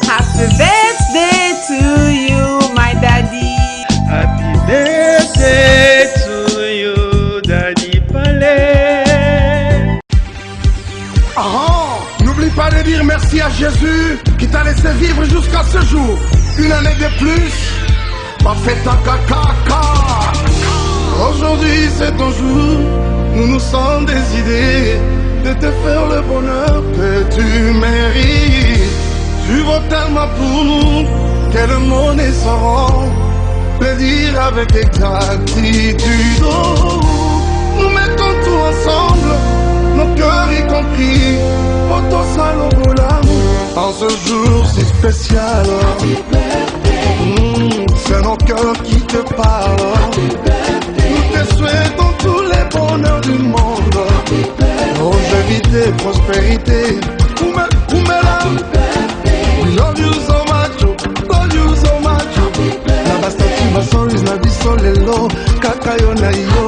Happy birthday to you, my daddy. Happy birthday to you, Daddy Palais. N'oublie pas de dire merci à Jésus qui t'a laissé vivre jusqu'à ce jour. Une année de plus, pas fait ta caca. Aujourd'hui c'est ton jour, nous nous sommes décidés de te faire le bonheur que tu mérites. Tu vaux tellement pour nous que le monde est sans le dire avec exactitude. Nous mettons tout ensemble, nos cœurs y compris, auto salobola, en ce jour si spécial. C'est nos cœurs qui te parlent. Nous te souhaitons tous les bonheurs du monde, longévité, prospérité. Oumela, we love you so much, love you so much. La bastati basoris na biso lelo, kakayo na yo.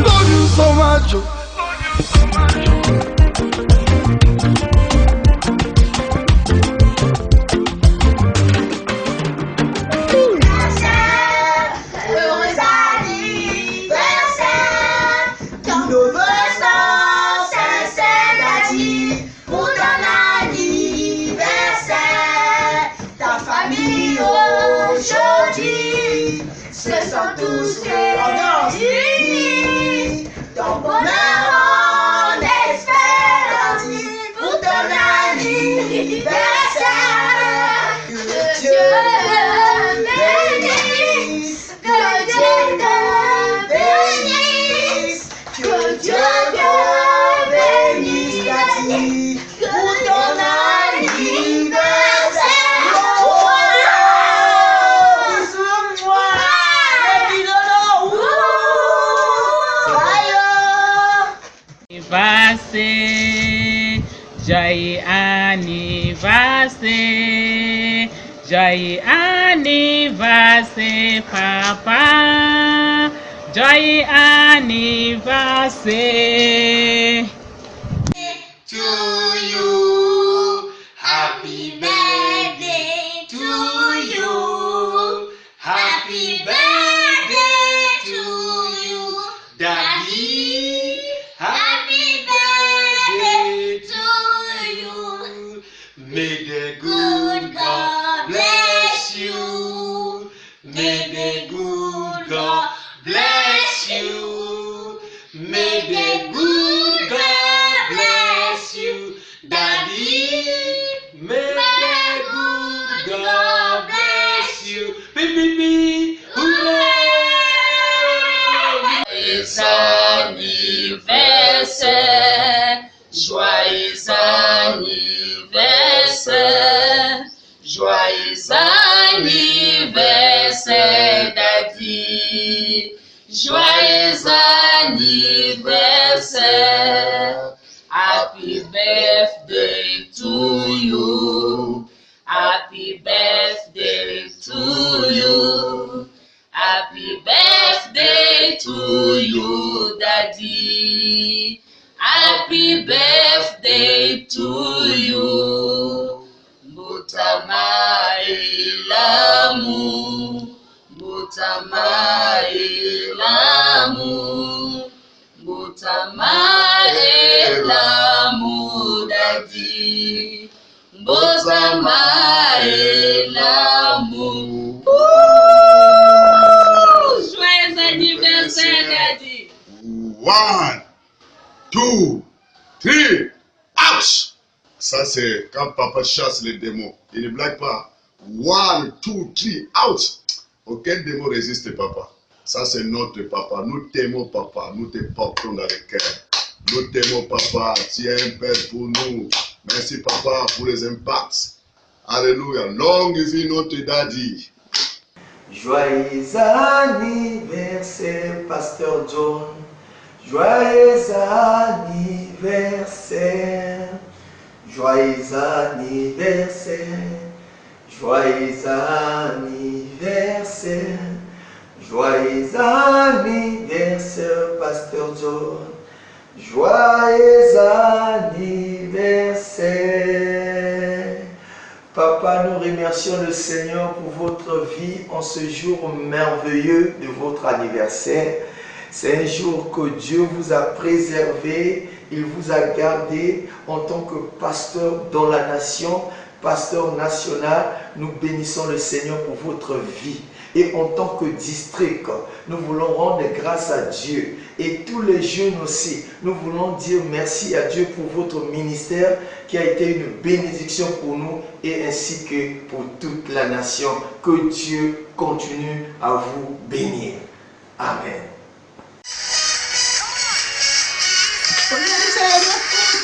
Love you so much. Ce sont tous réunis, ton bonheur on espère pour ton anniversaire. Que Dieu bénisse, que Dieu te bénisse, que Dieu te bénisse, Daddy, pour ton anniversaire. Joyeux anniversaire, joyeux anniversaire, papa. Joyeux anniversaire. To you, happy birthday to you, happy birthday to you, Daddy. Happy birthday to you. May the good God bless you. May the good God bless you. May the good God bless you, Daddy. May the good God bless you. Baby, hooray! Joyeux anniversaire, joyeux anniversaire, joyeux anniversaire, Daddy. Joyeux anniversaire, happy birthday to you, happy birthday to you, happy birthday to you, Daddy. Happy birthday to you. Butama elamu, Butama elamu, Butama elamu, Daddy. Butama elamu. Joyeux anniversaire, Daddy. 1, 2, 3, out! Ça c'est quand papa chasse les démons. Il ne blague pas. 1, 2, 3, out! Aucun démon résiste, papa. Ça c'est notre papa. Nous t'aimons, papa. Nous te portons dans le cœur. Nous t'aimons, papa. Tu es un père pour nous. Merci, papa, pour les impacts. Alléluia. Long vie notre daddy. Joyeux anniversaire, Pasteur John. Joyeux anniversaire. Joyeux anniversaire. Joyeux anniversaire. Joyeux anniversaire, Pasteur John. Joyeux anniversaire. Papa, nous remercions le Seigneur pour votre vie en ce jour merveilleux de votre anniversaire. C'est un jour que Dieu vous a préservé, il vous a gardé en tant que pasteur dans la nation, pasteur national. Nous bénissons le Seigneur pour votre vie. Et en tant que district, nous voulons rendre grâce à Dieu. Et tous les jeunes aussi, nous voulons dire merci à Dieu pour votre ministère qui a été une bénédiction pour nous et ainsi que pour toute la nation. Que Dieu continue à vous bénir. Amen.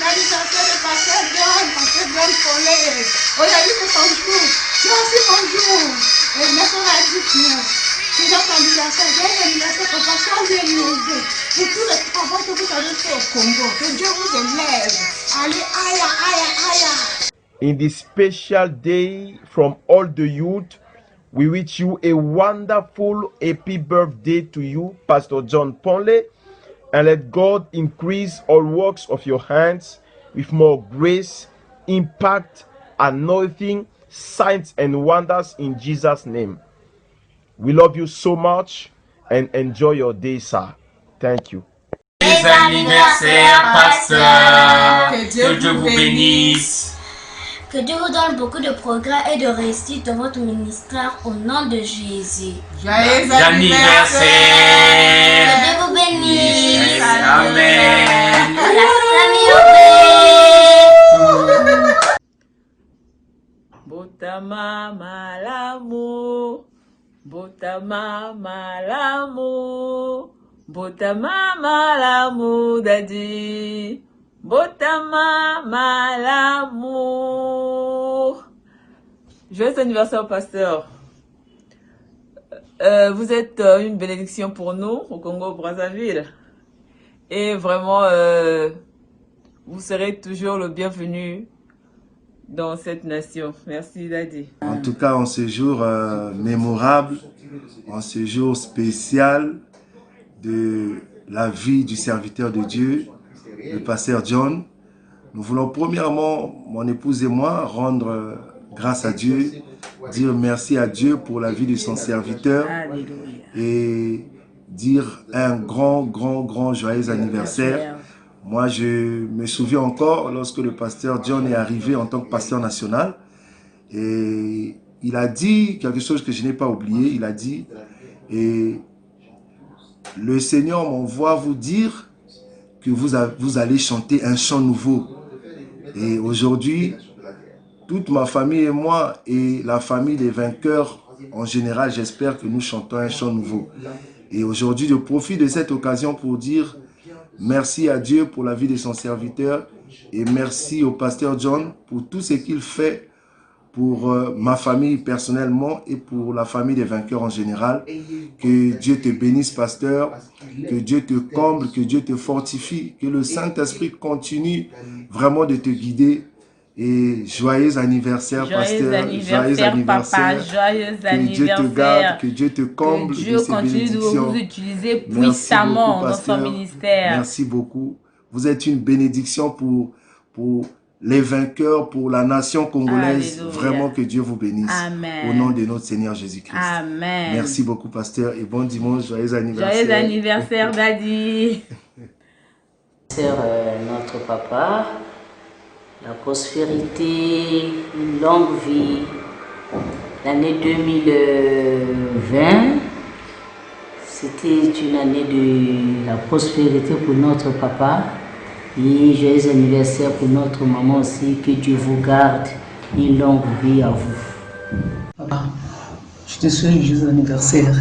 L'anniversaire de Pasteur John Paulet. Aujourd'hui c'est son jour. C'est aussi mon jour. Et maintenant on a dit c'est notre anniversaire. Joyeux anniversaire pour Pasteur John. Et tout le travail que vous avez fait au Congo. Que Dieu vous élève. Allez, aïe, aïe, aïe. In this special day from all the youth, we wish you a wonderful happy birthday to you, Pastor John Ponley, and let God increase all works of your hands with more grace, impact, anointing, signs and wonders in Jesus' name. We love you so much and enjoy your day, sir. Thank you. Joyeux anniversaire, pasteur. Que Dieu vous bénisse. Que Dieu vous donne beaucoup de progrès et de réussite dans votre ministère au nom de Jésus. Joyeux anniversaire. Que Dieu vous bénisse. Amen. La famille obéit. Botama malamu, botama malamu, botama malamu daddy. Botama malamour. Joyeux anniversaire, pasteur. Vous êtes une bénédiction pour nous au Congo-Brazzaville. Et vraiment, vous serez toujours le bienvenu dans cette nation. Merci, Daddy. En tout cas, en ce jour mémorable, en ce jour spécial de la vie du serviteur de Dieu, le pasteur John, nous voulons premièrement, mon épouse et moi, rendre grâce à Dieu, dire merci à Dieu pour la vie de son serviteur. Alléluia. Et dire un grand joyeux anniversaire. Moi, je me souviens encore lorsque le pasteur John est arrivé en tant que pasteur national et il a dit quelque chose que je n'ai pas oublié. Il a dit, et le Seigneur m'envoie vous dire que vous allez chanter un chant nouveau. Et aujourd'hui, toute ma famille et moi et la famille des vainqueurs en général, j'espère que nous chantons un chant nouveau. Et aujourd'hui, je profite de cette occasion pour dire merci à Dieu pour la vie de son serviteur et merci au pasteur John pour tout ce qu'il fait pour ma famille personnellement et pour la famille des vainqueurs en général. Que Dieu te bénisse, pasteur, que Dieu te comble, que Dieu te fortifie, que le Saint-Esprit continue vraiment de te guider. Et joyeux anniversaire, pasteur, joyeux anniversaire, papa, joyeux que Dieu te garde, que Dieu te comble, que Dieu continue de vous utiliser puissamment dans son ministère. Merci beaucoup. Vous êtes une bénédiction pour les vainqueurs, pour la nation congolaise. Alléluia. Vraiment que Dieu vous bénisse. Amen. Au nom de notre Seigneur Jésus-Christ. Amen. Merci beaucoup, pasteur, et bon dimanche, joyeux anniversaire. Joyeux anniversaire, Daddy. Notre papa, la prospérité, une longue vie. L'année 2020, c'était une année de la prospérité pour notre papa. Et joyeux anniversaire pour notre maman aussi. Que Dieu vous garde. Une longue vie à vous. Papa, je te souhaite un joyeux anniversaire.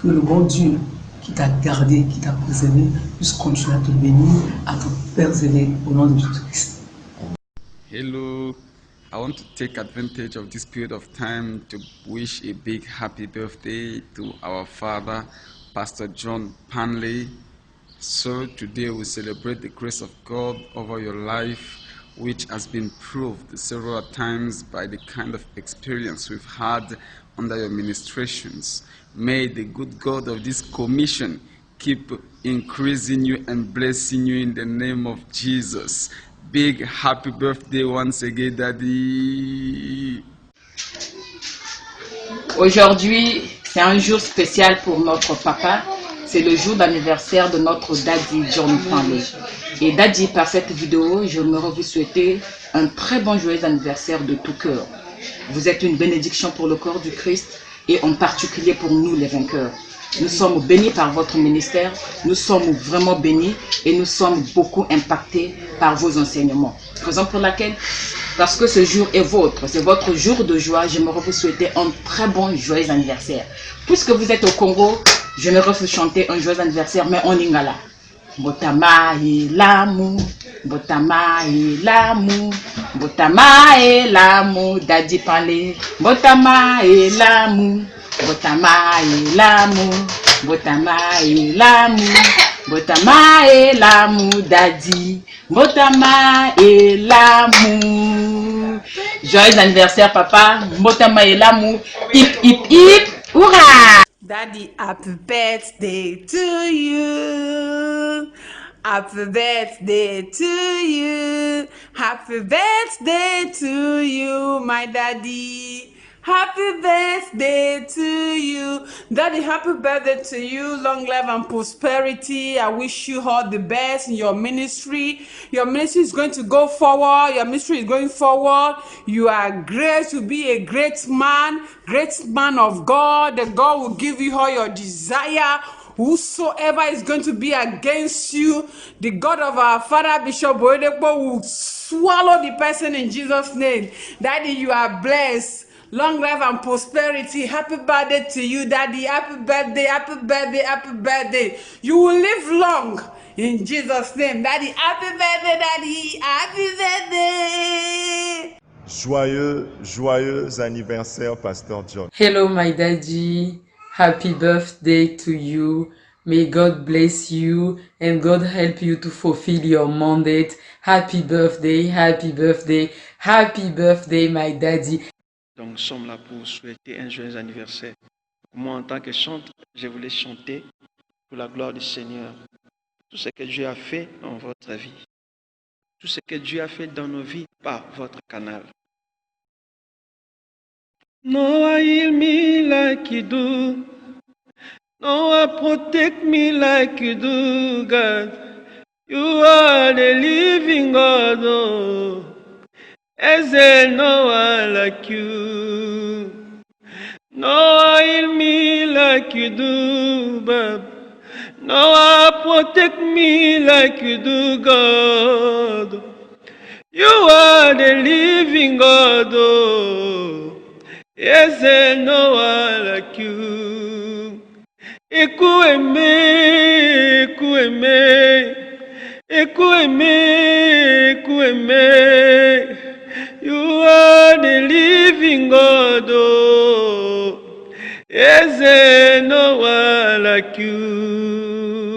Que le bon Dieu qui t'a gardé, qui t'a préservé, puisse continuer à te bénir, à te préserver au nom de Jésus-Christ. Hello, I want to take advantage of this period of time to wish a big happy birthday to our father, Pastor John Ponley. So today we celebrate the grace of God over your life, which has been proved several times by the kind of experience we've had under your ministrations. May the good God of this commission keep increasing you and blessing you in the name of Jesus. Big happy birthday once again, Daddy. Aujourd'hui, c'est un jour spécial pour notre papa. C'est le jour d'anniversaire de notre Daddy John Panley. Et Daddy, par cette vidéo, j'aimerais vous souhaiter un très bon joyeux anniversaire de tout cœur. Vous êtes une bénédiction pour le corps du Christ et en particulier pour nous les vainqueurs. Nous sommes bénis par votre ministère, nous sommes vraiment bénis et nous sommes beaucoup impactés par vos enseignements. Raison pour laquelle, parce que ce jour est vôtre, c'est votre jour de joie, j'aimerais vous souhaiter un très bon joyeux anniversaire. Puisque vous êtes au Congo, j'aimerais vous chanter un joyeux anniversaire, mais en lingala. Botama et l'amour, Botama et l'amour, Botama et l'amour, Daddy Panley, Botama et l'amour, Botama et l'amour, Botama et l'amour, Botama et l'amour, Daddy, Botama et l'amour. Joyeux anniversaire papa, Botama et l'amour, hip hip hip, hurrah! Daddy, happy birthday to you. Happy birthday to you. Happy birthday to you, my daddy. Happy birthday to you. Daddy, happy birthday to you. Long life and prosperity. I wish you all the best in your ministry. Your ministry is going to go forward. Your ministry is going forward. You are great to be a great man of God. That God will give you all your desire. Whosoever is going to be against you, the God of our Father Bishop Boyedepo will swallow the person in Jesus' name. Daddy, you are blessed. Long life and prosperity. Happy birthday to you, Daddy. Happy birthday, happy birthday, happy birthday. You will live long in Jesus' name. Daddy, happy birthday, Daddy. Happy birthday. Joyeux anniversaire, Pastor John. Hello, my daddy. Happy birthday to you. May God bless you and God help you to fulfill your mandate. Happy birthday, happy birthday, happy birthday, my daddy. Donc, nous sommes là pour souhaiter un joyeux anniversaire. Moi, en tant que chanteur, je voulais chanter pour la gloire du Seigneur. Tout ce que Dieu a fait dans votre vie. Tout ce que Dieu a fait dans nos vies par votre canal. No one heal me like you do. No one protect me like you do, God. You are the living God, oh. Is there no one like you? No one heal me like you do, Bob. No one protect me like you do, God. You are the living God, oh. Is there no one like you? Écoutez-moi, écoutez-moi, écoutez-moi, écoutez-moi. You are the living God, oh. Is there no one like you?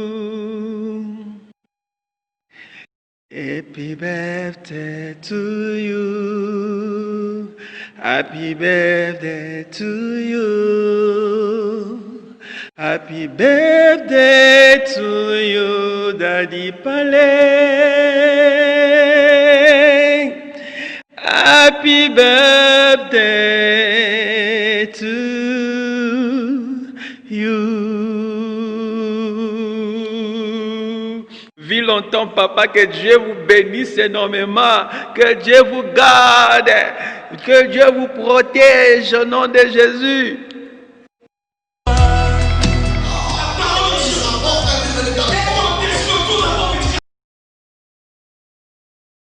Happy birthday to you. Happy birthday to you. Happy birthday to you, Daddy Panley. Happy birthday to you. Vis longtemps, papa, que Dieu vous bénisse énormément, que Dieu vous garde, que Dieu vous protège au nom de Jésus.